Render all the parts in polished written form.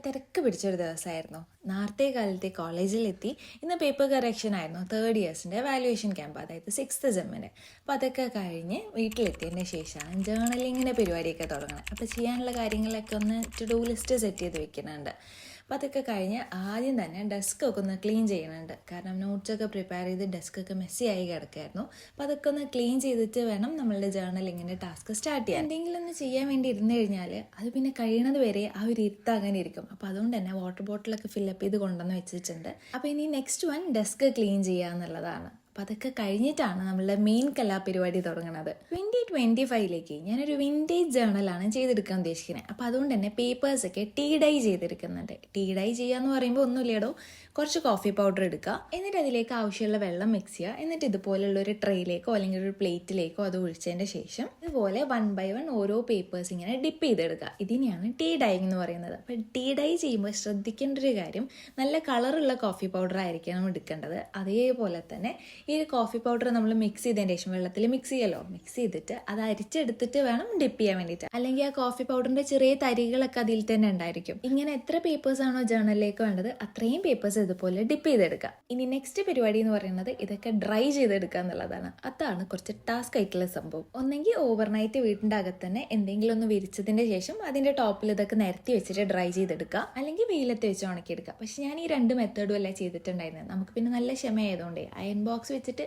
തിരക്ക് പിടിച്ചൊരു ദിവസമായിരുന്നു. നേരത്തെ കാലത്തെ കോളേജിലെത്തി. ഇന്ന് പേപ്പർ കറക്ഷൻ ആയിരുന്നു, 3rd ഇയേഴ്സിൻ്റെ വാല്യുവേഷൻ ക്യാമ്പ്, അതായത് 6th സെമ്മിൻ്റെ. അപ്പോൾ അതൊക്കെ കഴിഞ്ഞ് വീട്ടിലെത്തിയതിൻ്റെ ശേഷമാണ് ജേർണലിങ്ങിൻ്റെ പരിപാടിയൊക്കെ തുടങ്ങുന്നത്. അപ്പോൾ ചെയ്യാനുള്ള കാര്യങ്ങളൊക്കെ ഒന്ന് ടു ഡു ലിസ്റ്റ് സെറ്റ് ചെയ്ത് വെക്കുന്നുണ്ട്. അപ്പോൾ അതൊക്കെ കഴിഞ്ഞ് ആദ്യം തന്നെ ഡെസ്കൊക്കെ ഒന്ന് ക്ലീൻ ചെയ്യുന്നുണ്ട്. കാരണം നോട്ട്സൊക്കെ പ്രിപ്പയർ ചെയ്ത് ഡെസ്കൊക്കെ മെസ്സി ആയി കിടക്കായിരുന്നു. അപ്പോൾ അതൊക്കെ ഒന്ന് ക്ലീൻ ചെയ്തിട്ട് വേണം നമ്മളുടെ ജേർണലിങ്ങിൻ്റെ ടാസ്ക് സ്റ്റാർട്ട് ചെയ്യാൻ. എന്തെങ്കിലും ഒന്ന് ചെയ്യാൻ വേണ്ടി ഇരുന്ന് കഴിഞ്ഞാൽ അത് പിന്നെ കഴിയുന്നത് വരെ ആ ഒരു ഇരുത്തം അങ്ങനെ ഇരിക്കും. അപ്പോൾ അതുകൊണ്ട് തന്നെ വാട്ടർ ബോട്ടിലൊക്കെ ഫില്ലപ്പ് ചെയ്ത് കൊണ്ടുവന്ന് വെച്ചിട്ടുണ്ട്. അപ്പോൾ ഇനി നെക്സ്റ്റ് വൺ ഡെസ്ക് ക്ലീൻ ചെയ്യുക എന്നുള്ളതാണ്. അപ്പോൾ അതൊക്കെ കഴിഞ്ഞിട്ടാണ് നമ്മളുടെ മെയിൻ കലാപരിപാടി തുടങ്ങുന്നത്. 2025 ഞാനൊരു വിൻറ്റേജ് ജേർണലാണ് ചെയ്തെടുക്കാൻ ഉദ്ദേശിക്കുന്നത്. അപ്പോൾ അതുകൊണ്ട് തന്നെ പേപ്പേഴ്സൊക്കെ ടീ ഡൈ ചെയ്തെടുക്കുന്നുണ്ട്. ടീ ഡൈ ചെയ്യുക എന്ന് പറയുമ്പോൾ ഒന്നുമില്ലടോ, കുറച്ച് കോഫി പൗഡർ എടുക്കുക, എന്നിട്ട് അതിലേക്ക് ആവശ്യമുള്ള വെള്ളം മിക്സ് ചെയ്യുക, എന്നിട്ട് ഇതുപോലുള്ള ഒരു ട്രേയിലേക്കോ അല്ലെങ്കിൽ ഒരു പ്ലേറ്റിലേക്കോ അത് ഒഴിച്ചതിൻ്റെ ശേഷം ഇതുപോലെ 1 by 1 ഓരോ പേപ്പേഴ്സ് ഇങ്ങനെ ഡിപ്പ് ചെയ്തെടുക്കുക. ഇതിനെയാണ് ടീ ഡൈങ് എന്ന് പറയുന്നത്. അപ്പോൾ ടീ ഡൈ ചെയ്യുമ്പോൾ ശ്രദ്ധിക്കേണ്ട ഒരു കാര്യം, നല്ല കളറുള്ള കോഫി പൗഡർ ആയിരിക്കണം എടുക്കേണ്ടത്. അതേപോലെ തന്നെ ഈ ഒരു കോഫി പൗഡർ നമ്മൾ മിക്സ് ചെയ്തതിന് ശേഷം വെള്ളത്തിൽ മിക്സ് ചെയ്യല്ലോ, മിക്സ് ചെയ്തിട്ട് അത് അരിച്ചെടുത്തിട്ട് വേണം ഡിപ്പ് ചെയ്യാൻ വേണ്ടിയിട്ട്. അല്ലെങ്കിൽ ആ കോഫി പൗഡറിന്റെ ചെറിയ തരികളൊക്കെ അതിൽ തന്നെ ഉണ്ടായിരിക്കും. ഇങ്ങനെ എത്ര പേപ്പേഴ്സ് ആണോ ജേർണലിലേക്ക് വേണ്ടത് അത്രയും പേപ്പേഴ്സ് ഇതുപോലെ ഡിപ്പ് ചെയ്തെടുക്കുക. ഇനി നെക്സ്റ്റ് പരിപാടി എന്ന് പറയുന്നത് ഇതൊക്കെ ഡ്രൈ ചെയ്തെടുക്കുക എന്നുള്ളതാണ്. അതാണ് കുറച്ച് ടാസ്ക് ആയിട്ടുള്ള സംഭവം. ഒന്നെങ്കിൽ ഓവർനൈറ്റ് വീടിന്റെ അകത്ത് തന്നെ എന്തെങ്കിലും ഒന്ന് വിരിച്ചതിന്റെ ശേഷം അതിന്റെ ടോപ്പിൽ ഇതൊക്കെ നിരത്തി വെച്ചിട്ട് ഡ്രൈ ചെയ്തെടുക്കുക, അല്ലെങ്കിൽ വെയിലത്ത് വെച്ച് ഉണക്കിയെടുക്കുക. പക്ഷെ ഞാൻ ഈ 2 മെത്തേഡും അല്ല ചെയ്തിട്ടുണ്ടായിരുന്നത്. നമുക്ക് പിന്നെ നല്ല ക്ഷമയായതുകൊണ്ടേ അയൺ ബോക്സ് വെച്ചിട്ട്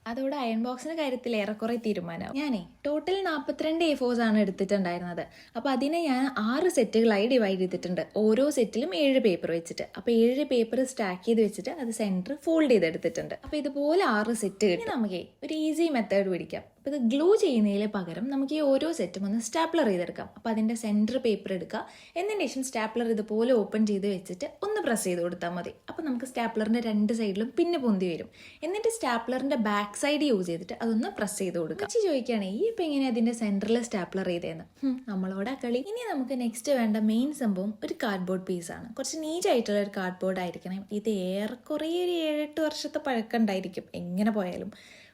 അതോടെ അയൺ ബോക്സിന്റെ കാര്യത്തിൽ ഏറെക്കുറെ തീരുമാനമാവും. ഞാനേ ടോട്ടൽ 42 A4s ആണ് എടുത്തിട്ടുണ്ടായിരുന്നത്. അപ്പോൾ അതിനെ ഞാൻ 6 സെറ്റുകളായി ഡിവൈഡ് ചെയ്തിട്ടുണ്ട്. ഓരോ സെറ്റിലും 7 പേപ്പർ വെച്ചിട്ട്. അപ്പോൾ 7 പേപ്പർ സ്റ്റാക്ക് ചെയ്ത് വെച്ചിട്ട് അത് സെന്റർ ഫോൾഡ് ചെയ്തെടുത്തിട്ടുണ്ട്. അപ്പോൾ ഇതുപോലെ 6 സെറ്റ് കിട്ടി. നമുക്ക് ഒരു ഈസി മെത്തേഡ് പിടിക്കാം. അപ്പോൾ ഇത് ഗ്ലൂ ചെയ്യുന്നതിന് പകരം നമുക്ക് ഈ ഓരോ സെറ്റും ഒന്ന് സ്റ്റാപ്ലർ ചെയ്തെടുക്കാം. അപ്പോൾ അതിൻ്റെ സെൻറ്റർ പേപ്പർ എടുക്കുക, എന്നതിന് ശേഷം സ്റ്റാപ്ലർ ഇതുപോലെ ഓപ്പൺ ചെയ്ത് വെച്ചിട്ട് ഒന്ന് പ്രസ് ചെയ്ത് കൊടുത്താൽ മതി. അപ്പോൾ നമുക്ക് സ്റ്റാപ്ലറിൻ്റെ 2 സൈഡിലും പിന്നെ പൊന്തി വരും. എന്നിട്ട് സ്റ്റാപ്ലറിൻ്റെ ബാക്ക് സൈഡ് യൂസ് ചെയ്തിട്ട് അതൊന്ന് പ്രസ് ചെയ്ത് കൊടുക്കുക. ചോദിക്കുകയാണ് ഈ ഇപ്പം എങ്ങനെയാണ് അതിൻ്റെ സെൻറ്ററിൽ സ്റ്റാപ്ലർ ചെയ്തതെന്ന്. നമ്മളോട് ആ കളി. ഇനി നമുക്ക് നെക്സ്റ്റ് വേണ്ട മെയിൻ സംഭവം ഒരു കാർഡ്ബോർഡ് പീസാണ്. കുറച്ച് നീറ്റ് ആയിട്ടുള്ള ഒരു കാർഡ്ബോർഡ് ആയിരിക്കണം. ഇത് ഏറെക്കുറെ ഒരു 7-8 വർഷത്തെ പഴക്കം ഉണ്ടായിരിക്കും എങ്ങനെ പോയാലും.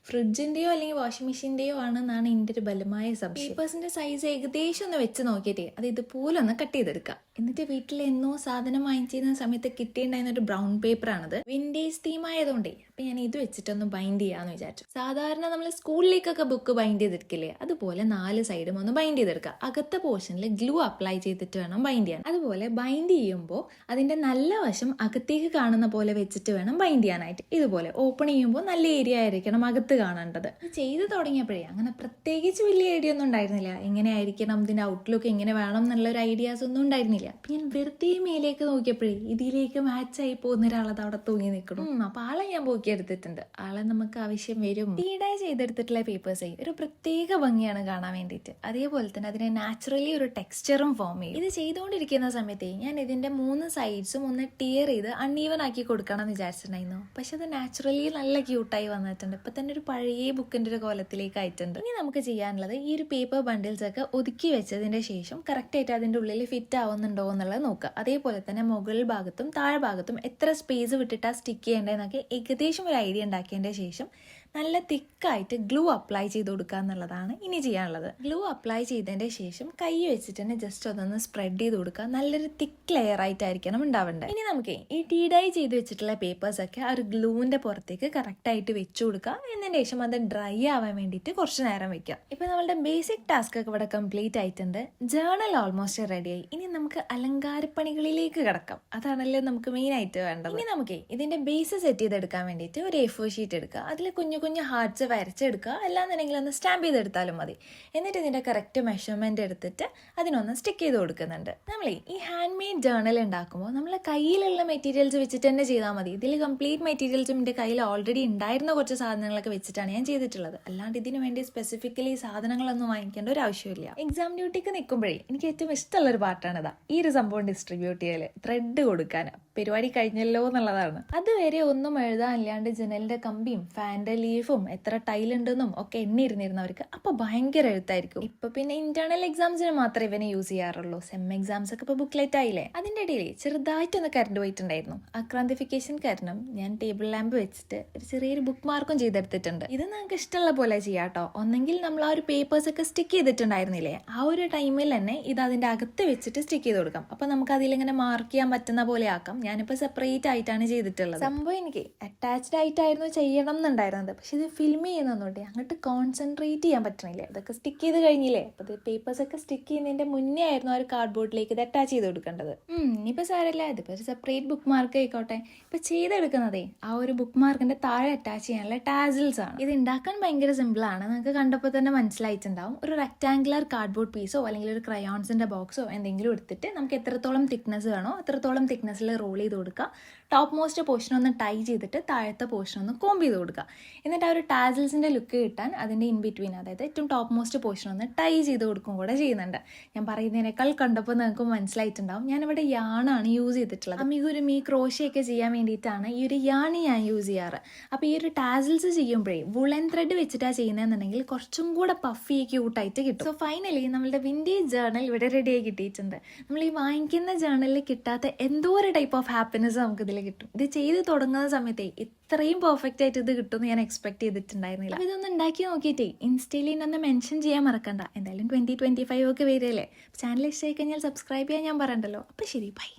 ഫ്രിഡ്ജിൻ്റെയോ അല്ലെങ്കിൽ വാഷിംഗ് മെഷീൻ്റെയോ ആണെന്നാണ് എൻ്റെ ഒരു ബലമായ സംശയം. പേപ്പേഴ്സിൻ്റെ സൈസ് ഏകദേശം ഒന്ന് വെച്ച് നോക്കിയിട്ടേ അത് ഇതുപോലെ ഒന്ന് കട്ട് ചെയ്തെടുക്കാം. എന്നിട്ട് വീട്ടിൽ എന്നോ സാധനം വാങ്ങിച്ചിരുന്ന സമയത്ത് കിട്ടിയിട്ടുണ്ടായിരുന്ന ഒരു ബ്രൗൺ പേപ്പറാണത്. വിൻറ്റേജ് തീം ആയതുകൊണ്ടേ അപ്പം ഞാൻ ഇത് വെച്ചിട്ടൊന്ന് ബൈൻഡ് ചെയ്യാമെന്ന് വിചാരിച്ചു. സാധാരണ നമ്മൾ സ്കൂളിലേക്കൊക്കെ ബുക്ക് ബൈൻഡ് ചെയ്തെടുക്കില്ലേ, അതുപോലെ 4 സൈഡും ഒന്ന് ബൈൻഡ് ചെയ്തെടുക്കുക. അകത്തെ പോർഷനിൽ ഗ്ലൂ അപ്ലൈ ചെയ്തിട്ട് വേണം ബൈൻഡ് ചെയ്യാൻ. അതുപോലെ ബൈൻഡ് ചെയ്യുമ്പോൾ അതിൻ്റെ നല്ല വശം അകത്തേക്ക് കാണുന്ന പോലെ വെച്ചിട്ട് വേണം ബൈൻഡ് ചെയ്യാനായിട്ട്. ഇതുപോലെ ഓപ്പൺ ചെയ്യുമ്പോൾ നല്ല ഏരിയ ആയിരിക്കണം അകത്ത് കാണേണ്ടത്. ചെയ്തു തുടങ്ങിയപ്പോഴേ അങ്ങനെ പ്രത്യേകിച്ച് വലിയ ഐഡിയ ഒന്നും ഉണ്ടായിരുന്നില്ല. എങ്ങനെ ആയിരിക്കണം ഇതിന്റെ ഔട്ട്ലുക്ക്, എങ്ങനെ വേണം എന്നുള്ള ഒരു ഐഡിയാസ് ഒന്നും ഉണ്ടായിരുന്നില്ല. അപ്പൊ ഞാൻ വെറുതെ മേലേക്ക് നോക്കിയപ്പോഴേ ഇതിലേക്ക് മാച്ചായി പോകുന്ന ഒരാളത് അവിടെ തൂങ്ങി നിൽക്കണം. അപ്പൊ ആളെ ഞാൻ പോക്കിയെടുത്തിട്ടുണ്ട്. ആളെ നമുക്ക് ആവശ്യം വരും. ടീഡായി ചെയ്തെടുത്തിട്ടുള്ള പേപ്പേഴ്സ് ഒരു പ്രത്യേക ഭംഗിയാണ് കാണാൻ വേണ്ടിയിട്ട്. അതേപോലെ തന്നെ അതിനെ നാച്ചുറലി ഒരു ടെക്സ്ചറും ഫോം ചെയ്യും. ഇത് ചെയ്തുകൊണ്ടിരിക്കുന്ന സമയത്തേ ഞാൻ ഇതിന്റെ 3 സൈഡ്സും ഒന്ന് ടിയർ ചെയ്ത് അൺഈവൻ ആക്കി കൊടുക്കണം എന്ന് വിചാരിച്ചിട്ടുണ്ടായിരുന്നു. പക്ഷെ അത് നാച്ചുറലി നല്ല ക്യൂട്ടായി വന്നിട്ടുണ്ട്. ഇപ്പൊ തന്നെ ഒരു പഴയ ബുക്കിന്റെ ഒരു കോലത്തിലേക്ക് ആയിട്ടുണ്ട്. ഇനി നമുക്ക് ചെയ്യാനുള്ളത് ഈ ഒരു പേപ്പർ ബണ്ടിൽസ് ഒക്കെ ഒതുക്കി വെച്ചതിന്റെ ശേഷം കറക്റ്റ് ആയിട്ട് അതിന്റെ ഉള്ളിൽ ഫിറ്റ് ആവുന്നുണ്ടോ എന്നുള്ളത് നോക്കുക. അതേപോലെ തന്നെ മുകൾ ഭാഗത്തും താഴെ ഭാഗത്തും എത്ര സ്പേസ് വിട്ടിട്ടാ സ്റ്റിക്ക് ചെയ്യേണ്ടതെന്നൊക്കെ ഏകദേശം ഒരു ഐഡിയ ഉണ്ടാക്കിയതിന്റെ ശേഷം നല്ല തിക്കായിട്ട് ഗ്ലൂ അപ്ലൈ ചെയ്ത് കൊടുക്കുക എന്നുള്ളതാണ് ഇനി ചെയ്യാനുള്ളത്. ഗ്ലൂ അപ്ലൈ ചെയ്തതിന്റെ ശേഷം കൈ വെച്ചിട്ട് തന്നെ ജസ്റ്റ് അതൊന്ന് സ്പ്രെഡ് ചെയ്ത് കൊടുക്കുക. നല്ലൊരു തിക്ക് ലെയർ ആയിട്ടായിരിക്കണം ഉണ്ടാവേണ്ടത്. ഇനി നമുക്ക് ഈ ടീ ഡൈ ചെയ്ത് വെച്ചിട്ടുള്ള പേപ്പേഴ്സ് ഒക്കെ ആ ഒരു ഗ്ലൂവിന്റെ പുറത്തേക്ക് കറക്റ്റ് ആയിട്ട് വെച്ചു കൊടുക്കുക. എന്നതിന് ശേഷം അത് ഡ്രൈ ആവാൻ വേണ്ടിയിട്ട് കുറച്ച് നേരം വെക്കുക. ഇപ്പൊ നമ്മളുടെ ബേസിക് ടാസ്ക് ഒക്കെ ഇവിടെ കംപ്ലീറ്റ് ആയിട്ടുണ്ട്. ജേർണൽ ഓൾമോസ്റ്റ് റെഡിയായി. ഇനി നമുക്ക് അലങ്കാരപ്പണികളിലേക്ക് കിടക്കാം. അതാണല്ലോ നമുക്ക് മെയിൻ ആയിട്ട് വേണ്ടത്. ഇനി നമുക്ക് ഇതിന്റെ ബേസ് സെറ്റ് ചെയ്തെടുക്കാൻ വേണ്ടിയിട്ട് ഒരു A4 ഷീറ്റ് എടുക്കുക. അതിൽ കുഞ്ഞു ഹാർട്ട്സ് വരച്ചെടുക്കുക. അല്ലാന്നുണ്ടെങ്കിൽ ഒന്ന് സ്റ്റാമ്പ് ചെയ്തെടുത്താലും മതി. എന്നിട്ട് ഇതിന്റെ കറക്റ്റ് മെഷർമെന്റ് എടുത്തിട്ട് അതിനൊന്ന് സ്റ്റിക്ക് ചെയ്ത് കൊടുക്കുന്നുണ്ട്. നമ്മൾ ഈ ഹാൻഡ് മെയ്ഡ് ജേർണൽ ഉണ്ടാക്കുമ്പോൾ നമ്മളെ കയ്യിലുള്ള മെറ്റീരിയൽസ് വെച്ചിട്ട് തന്നെ ചെയ്താൽ മതി. ഇതിൽ കംപ്ലീറ്റ് മെറ്റീരിയൽസും എൻ്റെ കയ്യിൽ ഓൾറെഡി ഉണ്ടായിരുന്ന കുറച്ച് സാധനങ്ങളൊക്കെ വെച്ചിട്ടാണ് ഞാൻ ചെയ്തിട്ടുള്ളത്. അല്ലാണ്ട് ഇതിനു വേണ്ടി സ്പെസിഫിക്കലി സാധനങ്ങളൊന്നും വാങ്ങിക്കേണ്ട ഒരു ആവശ്യമില്ല. എക്സാം ഡ്യൂട്ടിക്ക് നിൽക്കുമ്പോഴേ എനിക്ക് ഏറ്റവും ഇഷ്ടമുള്ളൊരു പാർട്ടാണിതാ, ഈ ഒരു സംഭവം ഡിസ്ട്രിബ്യൂട്ട് ചെയ്യൽ, ത്രെഡ് കൊടുക്കാൻ. പരിപാടി കഴിഞ്ഞല്ലോ എന്നുള്ളതാണ്. അതുവരെ ഒന്നും എഴുതാനില്ലാണ്ട് ജനലിന്റെ കമ്പിയും ഫാൻ്റെ ലീഫും എത്ര ടൈലുണ്ടെന്നും ഒക്കെ എണ്ണിയിരുന്നിരുന്നവർക്ക് അപ്പോൾ ഭയങ്കര എഴുത്തായിരിക്കും. ഇപ്പൊ പിന്നെ ഇന്റേണൽ എക്സാംസിന് മാത്രമേ ഇവനെ യൂസ് ചെയ്യാറുള്ളൂ. സെം എക്സാംസ് ഒക്കെ ഇപ്പോൾ ബുക്ക്ലെറ്റ് ആയില്ലേ. അതിൻ്റെ ഇടയിൽ ചെറുതായിട്ടൊന്ന് കറണ്ട് പോയിട്ടുണ്ടായിരുന്നു. അക്രാന്തിഫിക്കേഷൻ കാരണം ഞാൻ ടേബിൾ ലാമ്പ് വെച്ചിട്ട് ഒരു ചെറിയൊരു ബുക്ക് മാർക്കും ചെയ്തെടുത്തിട്ടുണ്ട്. ഇത് നിങ്ങൾക്ക് ഇഷ്ടമുള്ള പോലെ ചെയ്യാട്ടോ. ഒന്നെങ്കിൽ നമ്മൾ ആ ഒരു പേപ്പേഴ്സ് ഒക്കെ സ്റ്റിക്ക് ചെയ്തിട്ടുണ്ടായിരുന്നില്ലേ, ആ ഒരു ടൈമിൽ തന്നെ ഇത് അതിൻ്റെ അകത്ത് വെച്ചിട്ട് സ്റ്റിക്ക് ചെയ്ത് കൊടുക്കാം. അപ്പോൾ നമുക്ക് അതിലിങ്ങനെ മാർക്ക് ചെയ്യാൻ പറ്റുന്ന പോലെ ആക്കാം. ഞാനിപ്പോൾ സെപ്പറേറ്റ് ആയിട്ടാണ് ചെയ്തിട്ടുള്ളത്. സംഭവം എനിക്ക് അറ്റാച്ച്ഡ് ആയിട്ടായിരുന്നു ചെയ്യണം എന്നുണ്ടായിരുന്നത്, പക്ഷെ ഇത് ഫിലിം ചെയ്യുന്നതുകൊണ്ട് അങ്ങോട്ട് കോൺസെൻട്രേറ്റ് ചെയ്യാൻ പറ്റണില്ലേ. അതൊക്കെ സ്റ്റിക്ക് ചെയ്ത് കഴിഞ്ഞില്ലേ. അപ്പോൾ ഇത് പേപ്പേഴ്സ് ഒക്കെ സ്റ്റിക്ക് ചെയ്യുന്നതിൻ്റെ മുന്നേ ആയിരുന്നു ആ ഒരു കാർഡ് ബോർഡിലേക്ക് ഇത് അറ്റാച്ച് ചെയ്ത് കൊടുക്കേണ്ടത്. ഇനിയിപ്പോൾ സാരമില്ല, ഇതിപ്പോൾ ഒരു സെപ്പറേറ്റ് ബുക്ക് മാർക്ക് ആയിക്കോട്ടെ. ഇപ്പോൾ ചെയ്തെടുക്കുന്നതേ ആ ഒരു ബുക്ക് മാർക്കിൻ്റെ താഴെ അറ്റാച്ച് ചെയ്യാനുള്ള ടാസിൽസ് ആണ്. ഇത് ഉണ്ടാക്കാൻ ഭയങ്കര സിമ്പിളാണ്. നിങ്ങൾക്ക് കണ്ടപ്പോൾ തന്നെ മനസ്സിലായിട്ടുണ്ടാവും. ഒരു റെക്ടാങ്കുലർ കാർഡ്ബോർഡ് പീസോ അല്ലെങ്കിൽ ഒരു ക്രയോൺസിൻ്റെ ബോക്സോ എന്തെങ്കിലും എടുത്തിട്ട് നമുക്ക് എത്രത്തോളം തിക്നെസ് വേണോ അത്രത്തോളം തിക്നെസ്സിൽ റോൾ ചെയ്ത് കൊടുക്കുക. ടോപ്പ് മോസ്റ്റ് പോർഷൻ ഒന്ന് ടൈ ചെയ്തിട്ട് താഴത്തെ പോർഷൻ ഒന്ന് കോംബ് ചെയ്ത് കൊടുക്കുക. എന്നിട്ട് ആ ഒരു ടാസിൽസിൻ്റെ ലുക്ക് കിട്ടാൻ അതിൻ്റെ ഇൻ ബിറ്റ്വീൻ, അതായത് ഏറ്റവും ടോപ്പ് മോസ്റ്റ് പോർഷൻ ഒന്ന് ടൈ ചെയ്ത് കൊടുക്കും കൂടെ ചെയ്യുന്നുണ്ട്. ഞാൻ പറയുന്നതിനേക്കാൾ കണ്ടപ്പോൾ നിങ്ങൾക്ക് മനസ്സിലായിട്ടുണ്ടാവും. ഞാനിവിടെ യാണാണ് യൂസ് ചെയ്തിട്ടുള്ളത്. അമിഗുരുമി ക്രോഷയൊക്കെ ചെയ്യാൻ വേണ്ടിയിട്ടാണ് ഈ ഒരു യാണി ഞാൻ യൂസ് ചെയ്യാറ്. അപ്പോൾ ഈ ഒരു ടാസിൽസ് ചെയ്യുമ്പോഴേ വുളൻ ത്രെഡ് വെച്ചിട്ടാണ് ചെയ്യുന്നതെന്നുണ്ടെങ്കിൽ കുറച്ചും കൂടെ പഫി ക്യൂട്ടായിട്ട് കിട്ടും. സോ ഫൈനലി നമ്മളുടെ വിൻറ്റേജ് ജേർണൽ ഇവിടെ റെഡിയായി കിട്ടിയിട്ടുണ്ട്. നമ്മൾ ഈ വാങ്ങിക്കുന്ന ജേർണലിൽ കിട്ടാത്ത എന്തോ ഒരു ടൈപ്പ് ഓഫ് ഹാപ്പിനെസ് നമുക്ക് ഇതിൽ കിട്ടും. ഇത് ചെയ്ത് തുടങ്ങുന്ന സമയത്തേ ഇത്രയും പെർഫെക്റ്റ് ആയിട്ട് ഇത് കിട്ടുമെന്ന് ഞാൻ എക്സ്പെക്ട് ചെയ്തിട്ടുണ്ടായിരുന്നില്ല. അപ്പോൾ ഇതൊന്ന് ഉണ്ടാക്കി നോക്കിയിട്ടേ ഇൻസ്റ്റയിൽ ഒന്ന് മെൻഷൻ ചെയ്യാൻ മറക്കണ്ട. എന്തായാലും 2025 ഒക്കെ വരികയല്ലേ. ചാനൽ ഇഷ്ടമായി കഴിഞ്ഞാൽ സബ്സ്ക്രൈബ് ചെയ്യാൻ ഞാൻ പറയണ്ടല്ലോ. അപ്പോൾ ശരി, ബൈ.